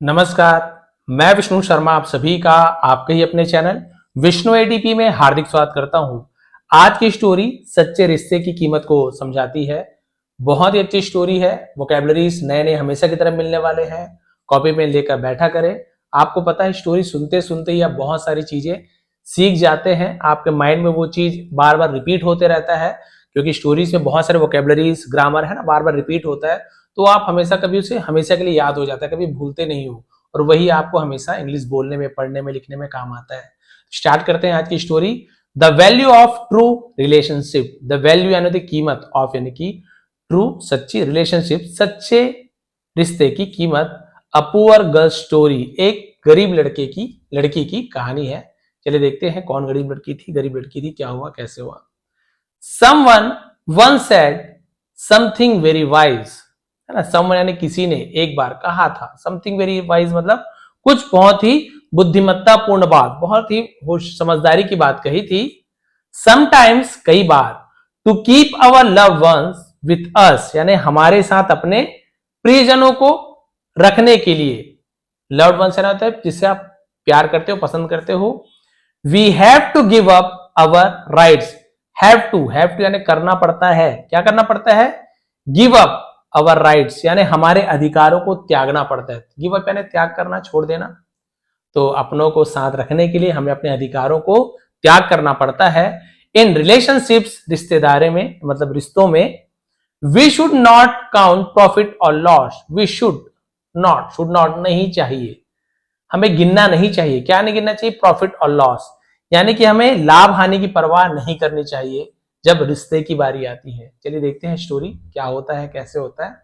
नमस्कार, मैं विष्णु शर्मा आप सभी का आपके ही अपने चैनल विष्णु एडीपी में हार्दिक स्वागत करता हूं। आज की स्टोरी सच्चे रिश्ते की कीमत को समझाती है। बहुत ही अच्छी स्टोरी है। वोकैबुलरीज नए नए हमेशा की तरह मिलने वाले हैं। कॉपी पेन लेकर बैठा करें। आपको पता है स्टोरी सुनते सुनते ही आप बहुत सारी चीजें सीख जाते हैं। आपके माइंड में वो चीज बार बार रिपीट होते रहता है, क्योंकि स्टोरीज में बहुत सारे वोकैबुलरीज ग्रामर है ना, बार बार रिपीट होता है। तो आप हमेशा कभी उसे हमेशा के लिए याद हो जाता है, कभी भूलते नहीं हो, और वही आपको हमेशा इंग्लिश बोलने में, पढ़ने में, लिखने में काम आता है। स्टार्ट करते हैं आज की story. The value of true relationship. The value यानी कि कीमत ऑफ यानी कि ट्रू सच्ची, रिलेशनशिप सच्चे रिश्ते की कीमत। अ पुअर गर्ल स्टोरी, एक गरीब लड़की की कहानी है। चलिए देखते हैं कौन गरीब लड़की थी, क्या हुआ, कैसे हुआ। Someone once said something very wise, है ना। Someone यानी किसी ने एक बार कहा था। Something very wise मतलब कुछ बहुत ही बुद्धिमत्तापूर्ण बात, बहुत ही समझदारी की बात कही थी। Sometimes कई बार, to keep our loved ones with us यानी हमारे साथ अपने प्रियजनों को रखने के लिए। loved ones है ना, होता है जिससे आप प्यार करते हो, पसंद करते हो। We have to give up our rights। Have to यानी करना पड़ता है। क्या करना पड़ता है? गिव अप अवर राइट्स यानी हमारे अधिकारों को त्यागना पड़ता है। गिव अप यानी त्याग करना, छोड़ देना। तो अपनों को साथ रखने के लिए हमें अपने अधिकारों को त्याग करना पड़ता है। इन रिलेशनशिप्स, रिश्तेदारी में मतलब रिश्तों में, we should not count profit और लॉस। वी शुड नॉट नहीं चाहिए, हमें गिनना नहीं चाहिए। क्या नहीं गिनना चाहिए? प्रॉफिट और लॉस, यानी कि हमें लाभ हानि की परवाह नहीं करनी चाहिए जब रिश्ते की बारी आती है। चलिए देखते हैं स्टोरी क्या होता है, कैसे होता है।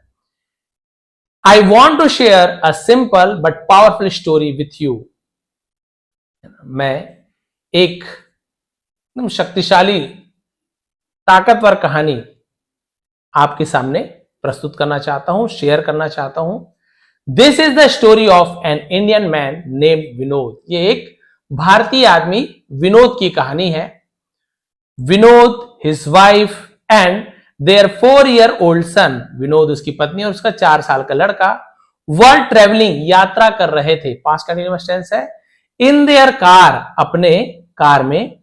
I want to share a simple but powerful story with you. मैं एक एकदम शक्तिशाली, ताकतवर कहानी आपके सामने प्रस्तुत करना चाहता हूं, शेयर करना चाहता हूं। This is the story of an Indian man named Vinod. ये एक भारतीय आदमी विनोद की कहानी है। Vinod, his wife and their 4-year-old son. Vinod, उसकी पत्नी और उसका 4 साल का लड़का वर ट्रेवलिंग, यात्रा कर रहे थे। पास्ट कंटिन्यूअस टेंस है। इन देयर कार, अपने कार में,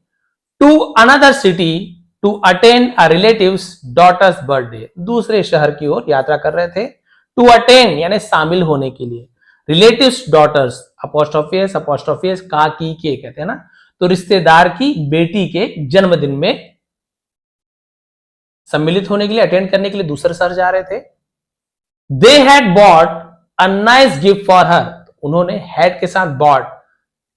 to another city to attend a relative's daughter's birthday. दूसरे शहर की ओर यात्रा कर रहे थे। टू अटेंड यानी शामिल होने के लिए। रिलेटिव्स डॉटर्स, अपोस्ट्रोफियस का की के कहते हैं ना, तो रिश्तेदार की बेटी के जन्मदिन में सम्मिलित होने के लिए, अटेंड करने के लिए दूसरे शहर जा रहे थे। दे had bought a nice gift for her. उन्होंने हैड के साथ बॉट,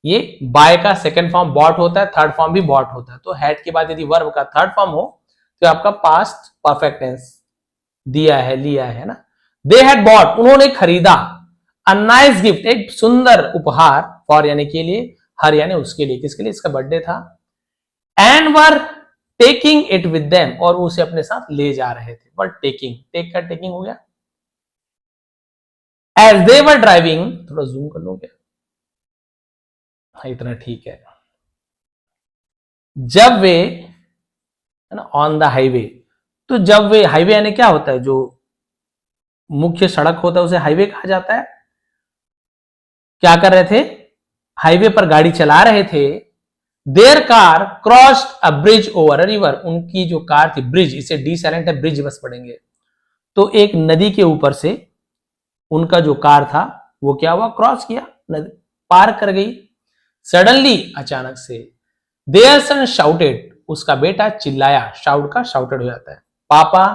ये बाय का सेकंड फॉर्म बॉट होता है, थर्ड फॉर्म भी बॉट होता है। तो हैड के बाद यदि वर्ब का थर्ड फॉर्म हो तो आपका पास्ट परफेक्ट टेंस दिया है, लिया है ना। दे हैड बॉट, उन्होंने खरीदा, अ नाइस गिफ्ट, एक सुंदर उपहार, फॉर यानी के लिए, हर यानी उसके लिए। किसके लिए? इसका बर्थडे था। And were taking it with them, और उसे अपने साथ ले जा रहे थे। बट टेकिंग, टेक का टेकिंग हो गया। एज दे वर ड्राइविंग, थोड़ा जूम कर लो क्या? हाँ, इतना ठीक है। जब वे, है ना, ऑन द हाईवे, तो जब वे, हाईवे यानी क्या होता है? जो मुख्य सड़क होता है उसे हाईवे कहा जाता है। क्या कर रहे थे? हाईवे पर गाड़ी चला रहे थे। Their car crossed a bridge over a river. उनकी जो कार थी, ब्रिज, इसे डी साइलेंट है, ब्रिज बस पढ़ेंगे। तो एक नदी के ऊपर से उनका जो कार था वो क्या हुआ? क्रॉस किया, नदी पार कर गई। सडनली, अचानक से, देयर सन शाउटेड, उसका बेटा चिल्लाया। शाउट का शाउटेड हो जाता है। पापा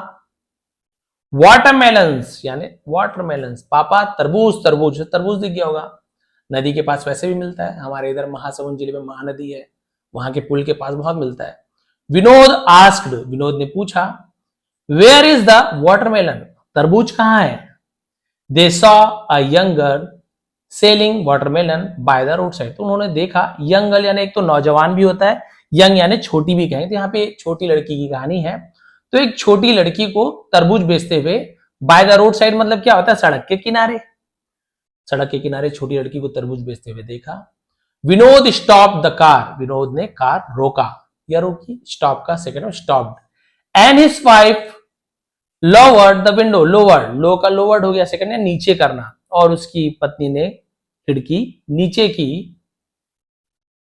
वाटरमेलन्स यानी वाटरमेलन्स, पापा तरबूज, तरबूज दिख गया होगा। नदी के पास वैसे भी मिलता है, हमारे इधर महासमुंद जिले में महानदी है, वहां के पुल के पास बहुत मिलता है। विनोद आस्क्ड, विनोद ने पूछा, वेयर इज द वाटरमेलन, तरबूज कहां है? They saw a young girl selling watermelon by the road side. तो उन्होंने देखा, यंग गर्ल यानी एक तो नौजवान भी होता है, यंग यानी छोटी भी कहें, तो यहाँ पे छोटी लड़की की कहानी है। तो एक छोटी लड़की को तरबूज बेचते हुए, बाय द रोड साइड मतलब क्या होता है? सड़क के किनारे, सड़क के किनारे छोटी लड़की को तरबूज बेचते हुए देखा। Vinod stop the car, Vinod ने कार रोका या रोकी, स्टॉप का second stopped. And his wife lowered the window, lowered, low का लोवर्ड हो गया सेकंड, नीचे करना, और उसकी पत्नी ने खिड़की नीचे की,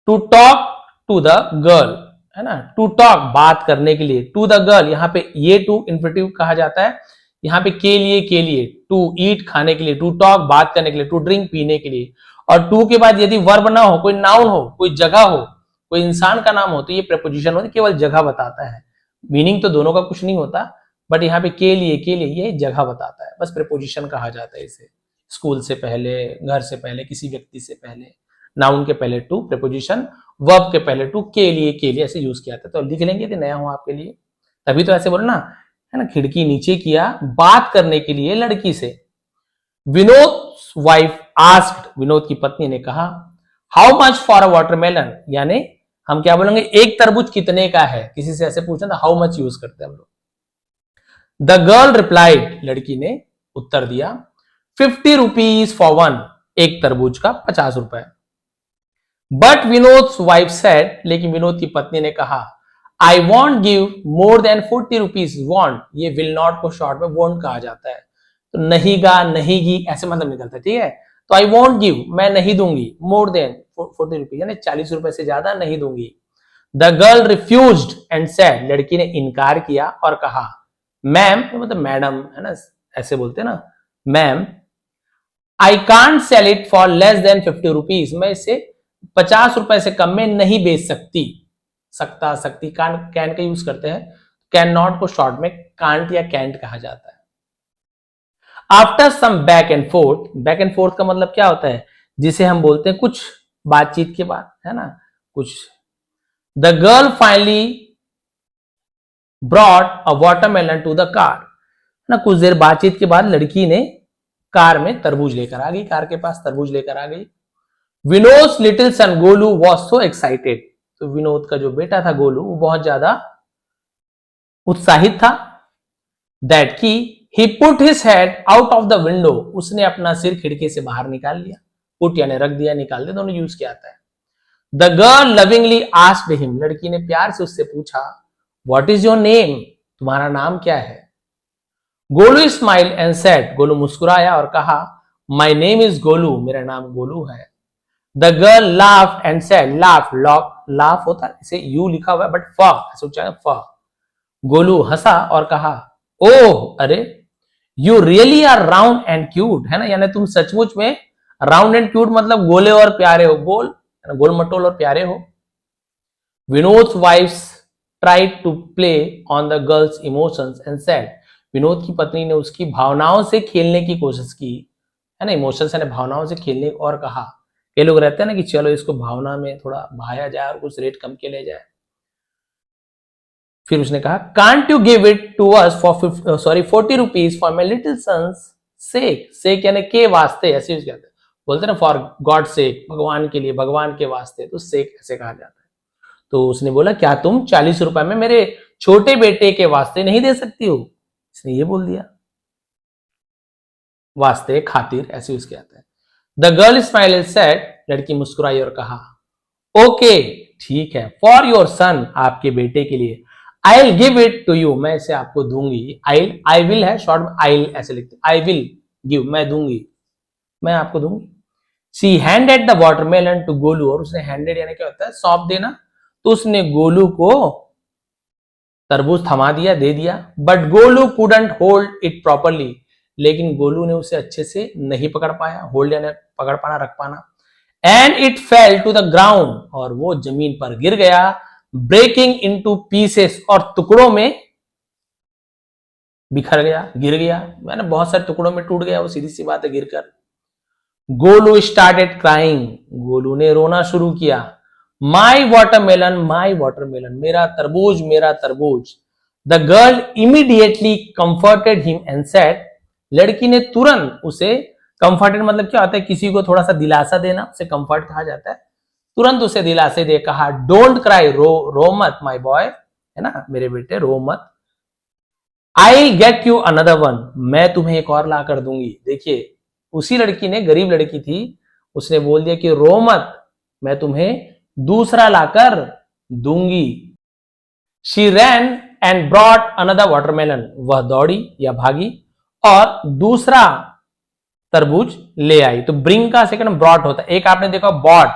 to talk to the girl, है ना, टू टॉक बात करने के लिए, टू द गर्ल यहां पे ये टू इन्फिनेटिव कहा जाता है, यहां पे के लिए, टू ईट खाने के लिए, टू टॉक बात करने के लिए, टू ड्रिंक पीने के लिए, और टू के बाद यदि वर्ब ना हो, कोई नाउन हो, कोई जगह हो, कोई इंसान का नाम हो, तो ये प्रेपोजिशन होती है, केवल जगह बताता है, मीनिंग तो दोनों का कुछ नहीं होता, बट यहाँ पे के लिए ये जगह बताता है, बस प्रेपोजिशन कहा जाता है इसे। स्कूल से पहले, घर से पहले, किसी व्यक्ति से पहले, नाउन के पहले टू, प्रेपोजिशन वर्ब के पहले टू, के लिए ऐसे यूज किया था। तो लिख लेंगे यदि नया हो आपके लिए, तभी तो ऐसे बोलो ना, है ना, खिड़की नीचे किया बात करने के लिए लड़की से। विनोद वाइफ आस्क्ड, विनोद की पत्नी ने कहा, how much for a watermelon, यानी हम क्या बोलेंगे, एक तरबूज कितने का है, किसी से ऐसे पूछना था, हाउ मच यूज करते हैं हम लोग। द गर्ल रिप्लाइड, लड़की ने उत्तर दिया, 50 रुपीज फॉर वन, एक तरबूज का 50 रुपए। बट विनोद वाइफ सेड, लेकिन विनोद की पत्नी ने कहा, I want give more than 40 rupees, want ये विल नॉट को शॉर्ट में वॉन्ट कहा जाता है, तो नहीं गा नहीं गी ऐसे मतलब निकलता है, ठीक है। तो आई वॉन्ट गिव, मैं नहीं दूंगी, मोर देन 40 रुपीज यानी 40 रुपए से ज्यादा नहीं दूंगी। The girl refused and said, लड़की ने इनकार किया और कहा, मैम मतलब मैडम, है ना, ऐसे बोलते ना, ma'am I can't sell it for less than 50 rupees, मैं इसे 50 रुपए से कम में नहीं बेच सकती। सकता, सकती, कैन का यूज करते हैं, कैन नॉट को शॉर्ट में कांट या कैंट कहा जाता है। After some back and forth का मतलब क्या होता है, जिसे हम बोलते हैं कुछ बातचीत के बाद, है ना, कुछ। The girl finally brought a watermelon to the car, ना, कुछ देर बातचीत के बाद लड़की ने कार में तरबूज लेकर आ गई, कार के पास तरबूज लेकर आ गई। Vinod little son Golu was so excited, तो विनोद का जो बेटा था गोलू वो बहुत ज्यादा उत्साहित था, दैट की he put his head out of the window, उसने अपना सिर खिड़की से बाहर निकाल लिया, पुट यानी रख दिया, निकाल दिया, दोनों यूज किया आता है। The girl lovingly asked him, लड़की ने प्यार से उससे पूछा, व्हाट इज योर नेम, तुम्हारा नाम क्या है। Golu smile and said, Golu मुस्कुराया और कहा, माई नेम इज गोलू, मेरा नाम गोलू है। The girl laugh and said, laugh होता है, इसे यू लिखा हुआ है बट फ ऐसे उच्चारण फ। गोलू हंसा और कहा, ओह अरे, you really are round and cute, है ना, यानी तुम सचमुच में राउंड एंड क्यूट मतलब गोले और प्यारे हो, गोल मटोल और प्यारे हो। Vinod wife tried to play on the girl's emotions and said, Vinod की पत्नी ने उसकी भावनाओं से खेलने की कोशिश की, है ना, इमोशंस यानी भावनाओं से खेलने, और कहा, ये लोग रहते हैं ना कि चलो इसको भावना में थोड़ा बहाया जाए और कुछ रेट कम के ले जाए। फिर उसने कहा, can't you give it to us for 40 rupees for my little son's sake, sake यानी के वास्ते, ऐसे यूज कहते हैं, बोलते हैं ना फॉर गॉड सेक, भगवान के लिए, भगवान के वास्ते, तो सेक ऐसे कहा जाता है। तो उसने बोला, क्या तुम 40 रुपए में मेरे छोटे बेटे के वास्ते नहीं दे सकती हो, इसने ये बोल दिया, वास्ते खातिर ऐसे यूज किया जाता है। द गर्ल स्माइल सेड, लड़की मुस्कुराई और कहा, ओके ठीक है, फॉर योर सन, आपके बेटे के लिए, I will give it to you, मैं इसे आपको दूंगी, आई विल है शॉर्ट में, आई ऐसे लिखते, आई विल गिव, मैं दूंगी, मैं आपको दूंगी। She handed the watermelon to Golu, और उसने हैंडेड यानी क्या होता है, सौंप देना, तो उसने गोलू को तरबूज थमा दिया, दे दिया। But Golu couldn't hold it properly, लेकिन गोलू ने उसे अच्छे से नहीं पकड़ पाया, होल्ड यानी पकड़ पाना, रख पाना। And it fell to the ground, और वो जमीन पर गिर गया, ब्रेकिंग इनटू पीसेस, और टुकड़ों में बिखर गया, गिर गया, मैंने बहुत सारे टुकड़ों में टूट गया, वो सीधी सी बात है, गिरकर। गोलू स्टार्टेड क्राइंग, गोलू ने रोना शुरू किया, माई वाटरमेलन, मेरा तरबूज, मेरा तरबूज। The girl immediately comforted him and said, लड़की ने तुरंत उसे, कंफर्टेड मतलब क्या होता है, किसी को थोड़ा सा दिलासा देना, उसे कंफर्ट कहा जाता है, तुरंत उसे दिलासे दे कहा, डोंट क्राई, रो मत माई बॉय, है ना, मेरे बेटे रो मत, I get you another one, मैं तुम्हें एक और ला कर दूंगी। देखिए उसी लड़की ने, गरीब लड़की थी, उसने बोल दिया कि रो मत, मैं तुम्हें दूसरा लाकर दूंगी। She rain and brought another watermelon, वह दौड़ी या भागी और दूसरा तरबूज ले आई। तो ब्रिंग का सेकंड ब्रॉट होता है। एक आपने देखा बॉट,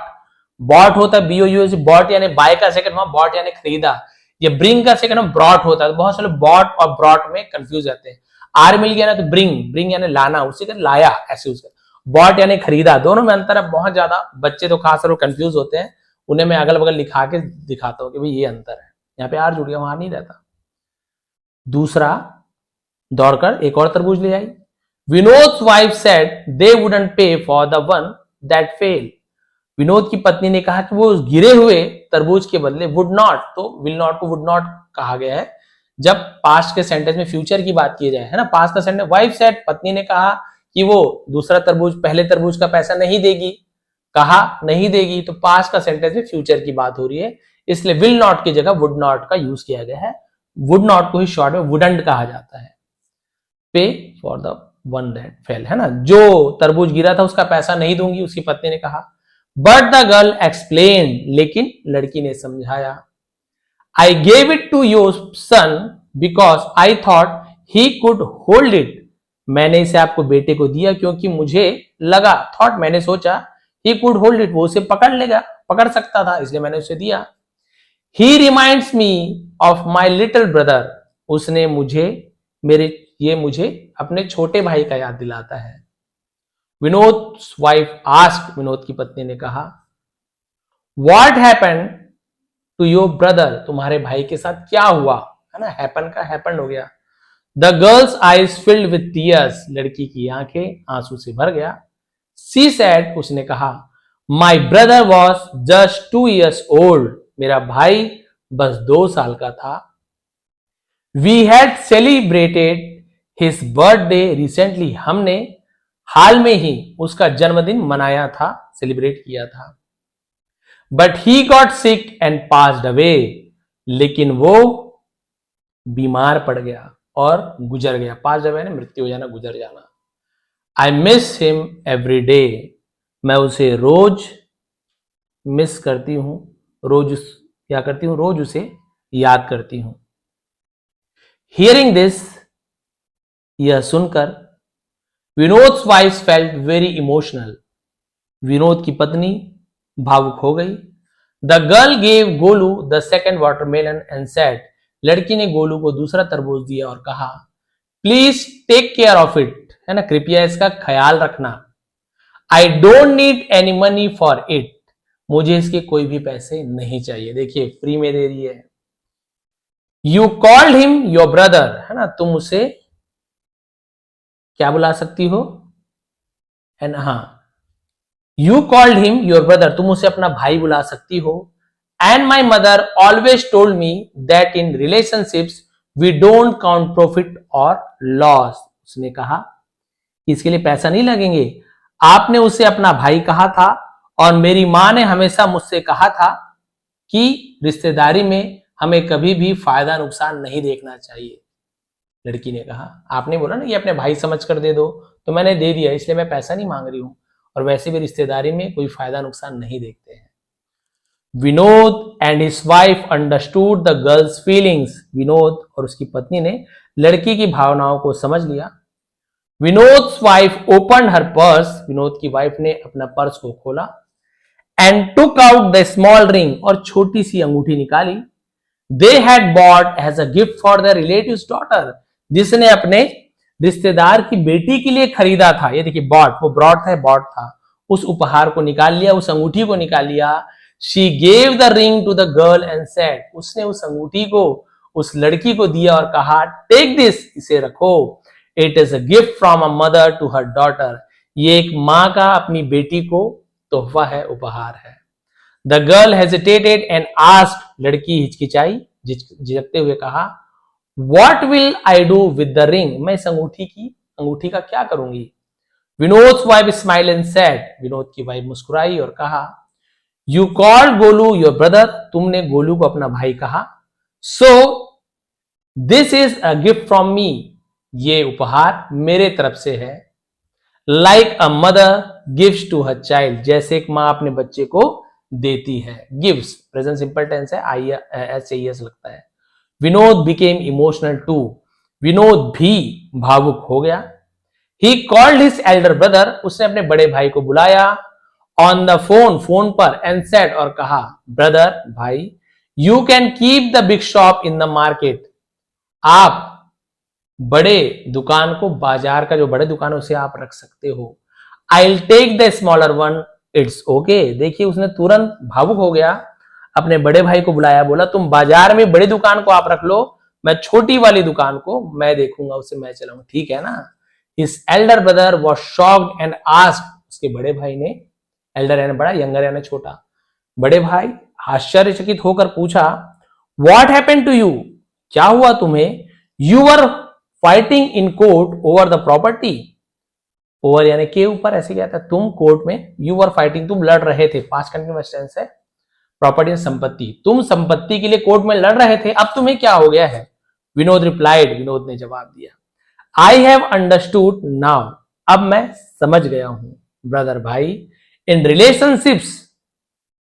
बॉट होता है BOUT, बॉट यानी बाय का सेकंड फॉर्म, बॉट यानी खरीदा। ये ब्रिंग का सेकंड फॉर्म ब्रॉट होता है। तो बहुत सारे बॉट और ब्रॉट में कंफ्यूज रहते हैं। आर मिल गया ना तो ब्रिंग, ब्रिंग यानी लाना, उसी का लाया ऐसे यूज कर। बॉट यानी खरीदा, दोनों में अंतर है बहुत ज्यादा। बच्चे तो खासकर कंफ्यूज होते हैं, उन्हें मैं अगल बगल लिखा के दिखाता हूं कि भाई ये अंतर है। यहाँ पे आर जुड़ गया, वहां नहीं रहता। दूसरा, दौड़कर एक और तरबूज ले आई। Vinod's wife said they wouldn't पे for the one that fell. Vinod की पत्नी ने कहा कि वो गिरे हुए तरबूज के बदले वुड नॉट, तो विल नॉट को वुड नॉट कहा गया है जब पास्ट के सेंटेंस में फ्यूचर की बात की जाए, है ना। पास्ट का सेंटेंस, वाइफ सेड, पत्नी ने कहा कि वो दूसरा तरबूज पहले तरबूज का पैसा नहीं देगी, कहा नहीं देगी। तो पास्ट का सेंटेंस में फ्यूचर की बात हो रही है, इसलिए विल नॉट की जगह वुड नॉट का यूज किया गया है। वुड नॉट को ही शॉर्ट में वुडंट कहा जाता है। पे for the one that fell, है ना, जो तरबूज गिरा था उसका पैसा नहीं दूंगी, उसकी पत्नी ने कहा। बट द गर्ल एक्सप्लेन, लेकिन लड़की ने समझाया, I gave it to your son because I thought he could hold it. मैंने इसे आपको बेटे को दिया क्योंकि मुझे लगा, थॉट मैंने सोचा, ही कुड होल्ड इट, वो उसे पकड़ लेगा, पकड़ सकता था, इसलिए मैंने उसे दिया। He reminds me of my little brother, उसने मुझे मुझे अपने छोटे भाई का याद दिलाता है। विनोद वाइफ आस्क्ड, विनोद की पत्नी ने कहा, what happened to your brother, तुम्हारे भाई के साथ क्या हुआ, है ना, हैपन का हैपेंड हो गया। The girls eyes filled with tears, लड़की की आंखें आंसू से भर गया। सी सेड, उसने कहा, my brother was just 2 years old, मेरा भाई बस 2 साल का था। We had celebrated his birthday recently, हमने हाल में ही उसका जन्मदिन मनाया था, सेलिब्रेट किया था। But he got sick and passed away, लेकिन वो बीमार पड़ गया और गुजर गया। पास्ड अवे ने मृत्यु हो जाना, गुजर जाना। I miss him every day, मैं उसे रोज मिस करती हूं, रोज क्या करती हूं, रोज उसे याद करती हूं। हियरिंग दिस, यह सुनकर, Vinod's wife felt very emotional, Vinod की पत्नी भावुक हो गई। The girl gave Golu the second watermelon and said, लड़की ने गोलू को दूसरा तरबूज दिया और कहा, please take care of it, है ना, कृपया इसका ख्याल रखना। I don't need any money for it, मुझे इसके कोई भी पैसे नहीं चाहिए। देखिए फ्री में दे रही है। You called him your brother, है ना, तुम उसे क्या बुला सकती हो, एंड हाँ, you called him your brother, तुम उसे अपना भाई बुला सकती हो। And my mother always told me that in relationships we don't count profit और लॉस, उसने कहा कि इसके लिए पैसा नहीं लगेंगे। आपने उसे अपना भाई कहा था और मेरी मां ने हमेशा मुझसे कहा था कि रिश्तेदारी में हमें कभी भी फायदा नुकसान नहीं देखना चाहिए। लड़की ने कहा, आपने बोला ना कि अपने भाई समझ कर दे दो, तो मैंने दे दिया, इसलिए मैं पैसा नहीं मांग रही हूं, और वैसे भी रिश्तेदारी में कोई फायदा नुकसान नहीं देखते हैं। Vinod and his wife understood the girls feelings, Vinod और उसकी पत्नी ने लड़की की भावनाओं को समझ लिया। Vinod's wife open her purse, Vinod की वाइफ ने अपना पर्स को खोला। And took out the small ring, और छोटी सी अंगूठी निकाली। They had bought as a gift for the relative's daughter, जिसने अपने रिश्तेदार की बेटी के लिए खरीदा था। ये देखिए बॉट, वो ब्रॉट था, बॉट था, उस उपहार को निकाल लिया, उस अंगूठी को निकाल लिया। She gave the ring to the girl and said, उसने उस अंगूठी को उस लड़की को दिया और कहा, टेक दिस, इसे रखो, it is a gift from a mother to her daughter, ये एक मां का अपनी बेटी को तोहफा है, उपहार है। The girl hesitated and asked, लड़की हिचकिचाई, झिझकते हुए कहा, What will I do with the ring? मैं इस अंगूठी का क्या करूंगी? Vinod's wife smile and said, Vinod की वाइफ मुस्कुराई और कहा, You called Golu your brother, तुमने गोलू को अपना भाई कहा। So this is a gift from me, ये उपहार मेरे तरफ से है। Like a mother gives to her child, जैसे एक मां अपने बच्चे को देती है। Gives प्रेजेंट सिंपल टेंस है, SAES लगता है। Vinod became emotional too, Vinod भी भावुक हो गया। He called his elder brother, उसने अपने बड़े भाई को बुलाया, ऑन द फोन, फोन पर, एंड सेड, और कहा, ब्रदर, भाई, you can keep the big shop in the market, आप बड़े दुकान को, बाजार का जो बड़े दुकान है उसे आप रख सकते हो, I will take the smaller one, it's okay. देखिए उसने तुरंत भावुक हो गया, अपने बड़े भाई को बुलाया, बोला तुम बाजार में बड़ी दुकान को आप रख लो, मैं छोटी वाली दुकान को मैं देखूंगा, उसे मैं चलाऊंगा, ठीक है ना। His elder brother was shocked and asked, उसके बड़े भाई ने, एल्डर यानी बड़ा, यंगर यानी छोटा, बड़े भाई आश्चर्यचकित होकर पूछा, What happened to you? क्या हुआ तुम्हें? You were fighting in court over the property. Over यानी के ऊपर, ऐसे क्या था, तुम कोर्ट में, यू वर फाइटिंग, तुम लड़ रहे थे, पास्ट कंटिन्यूअस टेंस है, प्रॉपर्टी संपत्ति, तुम संपत्ति के लिए कोर्ट में लड़ रहे थे, अब तुम्हें क्या हो गया है? विनोद रिप्लाइड, विनोद ने जवाब दिया, आई हैव अंडरस्टूड नाउ, अब मैं समझ गया हूं, ब्रदर, भाई, इन रिलेशनशिप्स,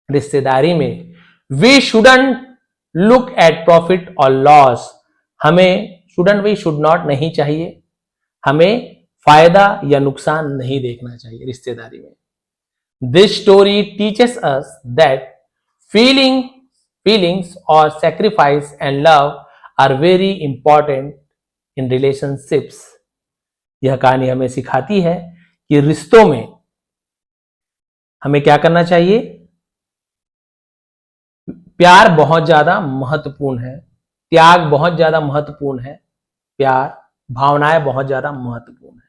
रिश्तेदारी में, we shouldn't look at profit और लॉस, हमें शुडंट, वी शुड नॉट, नहीं चाहिए, हमें फायदा या नुकसान नहीं देखना चाहिए रिश्तेदारी में। This story teaches us that feelings और sacrifice and love are very important in relationships. यह कहानी हमें सिखाती है कि रिश्तों में हमें क्या करना चाहिए, प्यार बहुत ज्यादा महत्वपूर्ण है, त्याग बहुत ज्यादा महत्वपूर्ण है, प्यार, भावनाएं बहुत ज्यादा महत्वपूर्ण है,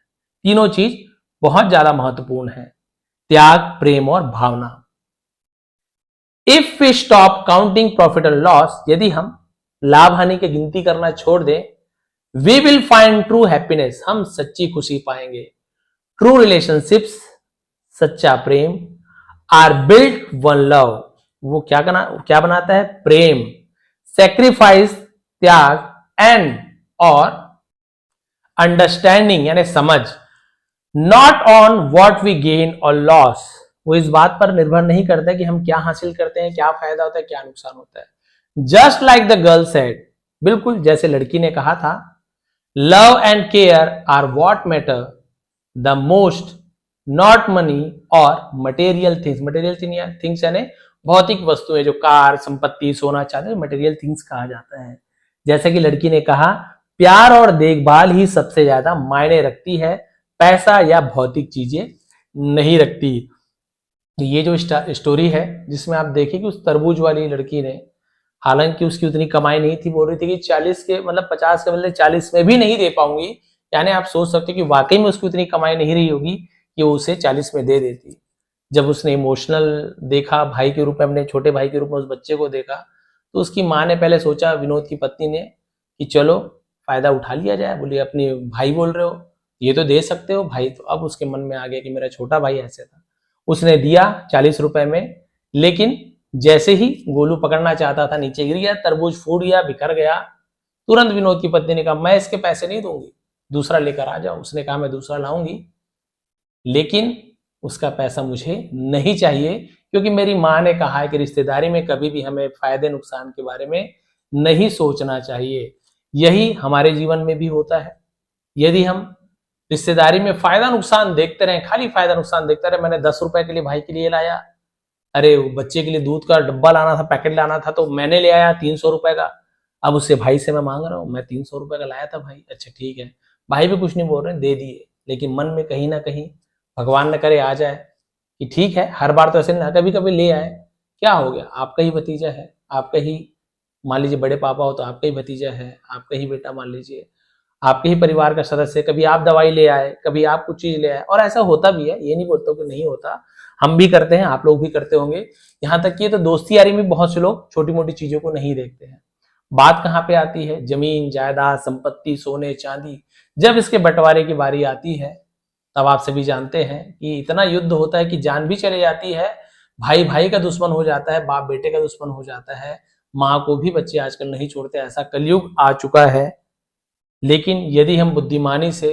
तीनों चीज बहुत ज्यादा महत्वपूर्ण है, त्याग, प्रेम और भावना। If we stop counting profit and loss, यदि हम लाभ हानि की गिनती करना छोड़ दें, we will find true happiness, हम सच्ची खुशी पाएंगे। ट्रू रिलेशनशिप्स, सच्चा प्रेम, आर बिल्ट वन लव, वो क्या बनाता है, प्रेम, सेक्रीफाइस, त्याग, एंड, और अंडरस्टैंडिंग यानी समझ, not on what we gain और लॉस, वो इस बात पर निर्भर नहीं करता कि हम क्या हासिल करते हैं, क्या फायदा होता है, क्या नुकसान होता है। Just like the girl said, बिल्कुल जैसे लड़की ने कहा था, love and care are what matter the most, not money और मटेरियल थिंग्स, मटेरियल थिंग्स यानी भौतिक वस्तुएं, जो कार, संपत्ति, सोना, चांदी, मटेरियल थिंग्स कहा जाता है। जैसा कि लड़की ने कहा, प्यार और देखभाल ही सबसे ज्यादा मायने रखती है, पैसा या भौतिक चीजें नहीं रखती। ये जो स्टोरी है, जिसमें आप देखें कि उस तरबूज वाली लड़की ने, हालांकि उसकी उतनी कमाई नहीं थी, बोल रही थी कि 40 के मतलब 50 के बदले 40 में भी नहीं दे पाऊंगी, यानी आप सोच सकते हो कि वाकई में उसकी उतनी कमाई नहीं रही होगी कि वो उसे 40 में दे देती। जब उसने इमोशनल देखा, भाई के रूप में, अपने छोटे भाई के रूप में उस बच्चे को देखा, तो उसकी माँ ने पहले सोचा, विनोद की पत्नी ने, कि चलो फायदा उठा लिया जाए। बोली, अपने भाई बोल रहे हो, ये तो दे सकते हो भाई। तो अब उसके मन में आ गया कि मेरा छोटा भाई ऐसे था। उसने दिया 40 रुपए में, लेकिन जैसे ही गोलू पकड़ना चाहता था, नीचे गिर गया, तरबूज फूट गया, बिखर गया। तुरंत विनोद की पत्नी ने कहा, मैं इसके पैसे नहीं दूंगी, दूसरा लेकर आ जाओ। उसने कहा, मैं दूसरा लाऊंगी, लेकिन उसका पैसा मुझे नहीं चाहिए, क्योंकि मेरी माँ ने कहा है कि रिश्तेदारी में कभी भी हमें फायदे नुकसान के बारे में नहीं सोचना चाहिए। यही हमारे जीवन में भी होता है। यदि हम रिश्तेदारी में फायदा नुकसान देखते रहे, खाली फायदा नुकसान देखते रहे, मैंने 10 रुपए के लिए भाई के लिए लाया, अरे बच्चे के लिए दूध का डब्बा लाना था, पैकेट लाना था, तो मैंने ले आया 300 रुपए का। अब उससे भाई से मैं मांग रहा हूँ, मैं 300 रुपए का लाया था भाई, अच्छा ठीक है, भाई भी कुछ नहीं बोल रहे, दे दिए। लेकिन मन में कहीं ना कहीं भगवान न करे आ जाए कि ठीक है, हर बार तो ऐसे ना, कभी कभी ले आए, क्या हो गया, आपका ही भतीजा है, आपका ही, मान लीजिए बड़े पापा हो तो आपका ही भतीजा है, आपका ही बेटा, मान लीजिए आपके ही परिवार का सदस्य, कभी आप दवाई ले आए, कभी आप कुछ चीज ले आए, और ऐसा होता भी है, ये नहीं बोलता कि नहीं होता, हम भी करते हैं, आप लोग भी करते होंगे। यहाँ तक कि तो दोस्ती यारी में बहुत से लोग छोटी मोटी चीजों को नहीं देखते हैं। बात कहाँ पे आती है, जमीन जायदाद, संपत्ति, सोने चांदी, जब इसके बंटवारे की बारी आती है, तब आप सभी जानते हैं कि इतना युद्ध होता है कि जान भी चली जाती है, भाई भाई का दुश्मन हो जाता है, बाप बेटे का दुश्मन हो जाता है, माँ को भी बच्चे आजकल नहीं छोड़ते, ऐसा कलयुग आ चुका है। लेकिन यदि हम बुद्धिमानी से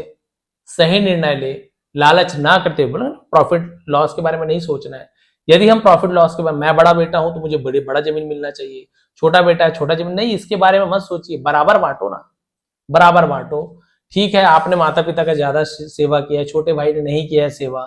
सही निर्णय ले, लालच ना करते, बोले प्रॉफिट लॉस के बारे में नहीं सोचना है। यदि हम प्रॉफिट लॉस के बारे में, मैं बड़ा बेटा हूं तो मुझे बड़ा जमीन मिलना चाहिए, छोटा बेटा है छोटा जमीन, नहीं, इसके बारे में मत सोचिए, बराबर बांटो ना, बराबर बांटो। ठीक है, आपने माता पिता का ज्यादा सेवा किया है, छोटे भाई ने नहीं किया है सेवा,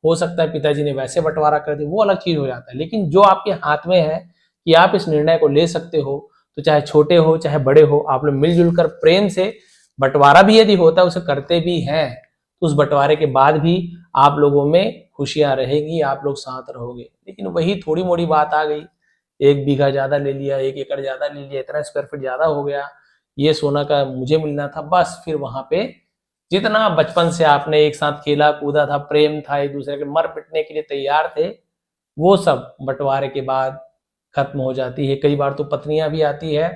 हो सकता है पिताजी ने वैसे बंटवारा कर दिया, वो अलग चीज हो जाता है। लेकिन जो आपके हाथ में है कि आप इस निर्णय को ले सकते हो, तो चाहे छोटे हो चाहे बड़े हो, आप लोग मिलजुल कर प्रेम से बंटवारा भी यदि होता है उसे करते भी हैं, तो उस बंटवारे के बाद भी आप लोगों में खुशियां रहेगी, आप लोग साथ रहोगे। लेकिन वही थोड़ी मोड़ी बात आ गई, 1 बीघा ज्यादा ले लिया, 1 एकड़ ज्यादा ले लिया, इतना स्क्वायर फीट ज्यादा हो गया, ये सोना का मुझे मिलना था, बस फिर वहां पे जितना बचपन से आपने एक साथ खेला कूदा था, प्रेम था, एक दूसरे के मर पिटने के लिए तैयार थे, वो सब बंटवारे के बाद खत्म हो जाती है। कई बार तो पत्नियां भी आती है,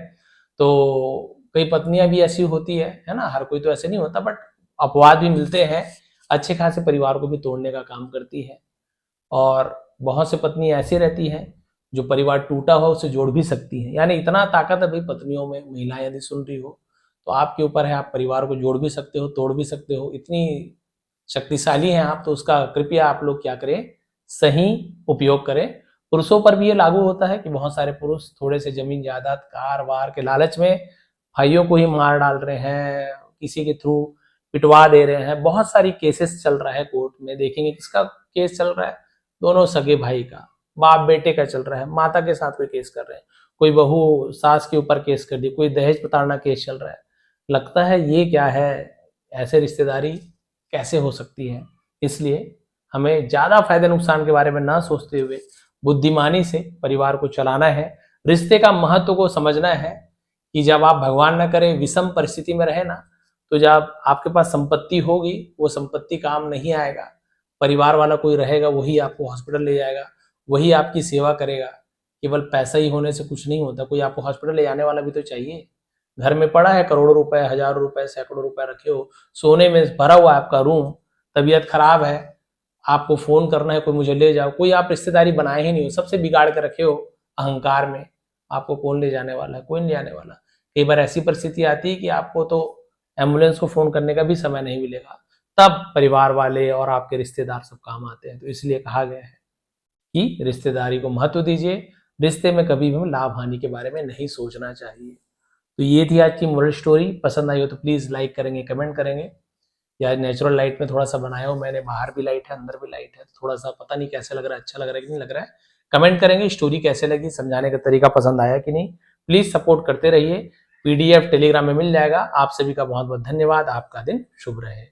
तो कई पत्नियां भी ऐसी होती है ना, हर कोई तो ऐसे नहीं होता, बट अपवाद भी मिलते हैं, अच्छे खासे परिवार को भी तोड़ने का काम करती है। और बहुत से पत्नी ऐसी रहती हैं जो परिवार टूटा हो उसे जोड़ भी सकती हैं। यानी इतना ताकत है भाई पत्नियों में, महिलाएं यदि सुन रही हो तो आपके ऊपर है, आप परिवार को जोड़ भी सकते हो, तोड़ भी सकते हो, इतनी शक्तिशाली हैं आप। तो उसका कृपया आप लोग क्या करें, सही उपयोग करें। पुरुषों पर भी ये लागू होता है कि बहुत सारे पुरुष थोड़े से जमीन जायदाद कार वार के लालच में भाइयों को ही मार डाल रहे हैं, किसी के थ्रू पिटवा दे रहे हैं। बहुत सारी केसेस चल रहा है कोर्ट में, देखेंगे किसका केस चल रहा है, दोनों सगे भाई का, बाप बेटे का चल रहा है, माता के साथ कोई केस कर रहे हैं, कोई बहू सास के ऊपर केस कर दी, कोई दहेज प्रताड़ना केस चल रहा है। लगता है ये क्या है, ऐसे रिश्तेदारी कैसे हो सकती है। इसलिए हमें ज्यादा फायदे नुकसान के बारे में ना सोचते हुए बुद्धिमानी से परिवार को चलाना है। रिश्ते का महत्व को समझना है कि जब आप भगवान न करे विषम परिस्थिति में रहे ना, तो जब आपके पास संपत्ति होगी वो संपत्ति काम नहीं आएगा। परिवार वाला कोई रहेगा वही आपको हॉस्पिटल ले जाएगा, वही आपकी सेवा करेगा। केवल पैसा ही होने से कुछ नहीं होता, कोई आपको हॉस्पिटल ले जाने वाला भी तो चाहिए। घर में पड़ा है करोड़ों रुपए, हजारों रुपए, सैकड़ों रुपए रखे हो, सोने में भरा हुआ है आपका रूम, तबीयत खराब है, आपको फोन करना है कोई मुझे ले जाओ, कोई आप रिश्तेदारी बनाए ही नहीं हो, सबसे बिगाड़ के रखे हो अहंकार में, आपको कौन ले जाने वाला है, कोई नहीं जाने वाला। कई बार ऐसी परिस्थिति आती है कि आपको तो एम्बुलेंस को फोन करने का भी समय नहीं मिलेगा, तब परिवार वाले और आपके रिश्तेदार सब काम आते हैं। तो इसलिए कहा गया है कि रिश्तेदारी को महत्व दीजिए, रिश्ते में कभी भी लाभ हानि के बारे में नहीं सोचना चाहिए। तो ये थी आज की मोरल स्टोरी। पसंद आई हो तो प्लीज लाइक करेंगे, कमेंट करेंगे। या नेचुरल लाइट में थोड़ा सा बनाया हूं मैंने, बाहर भी लाइट है अंदर भी लाइट है, थोड़ा सा पता नहीं कैसे लग रहा है, अच्छा लग रहा है कि नहीं लग रहा है, कमेंट करेंगे। स्टोरी कैसे लगी, समझाने का तरीका पसंद आया कि नहीं, प्लीज सपोर्ट करते रहिए। PDF टेलीग्राम में मिल जाएगा। आप सभी का बहुत बहुत धन्यवाद। आपका दिन शुभ रहे।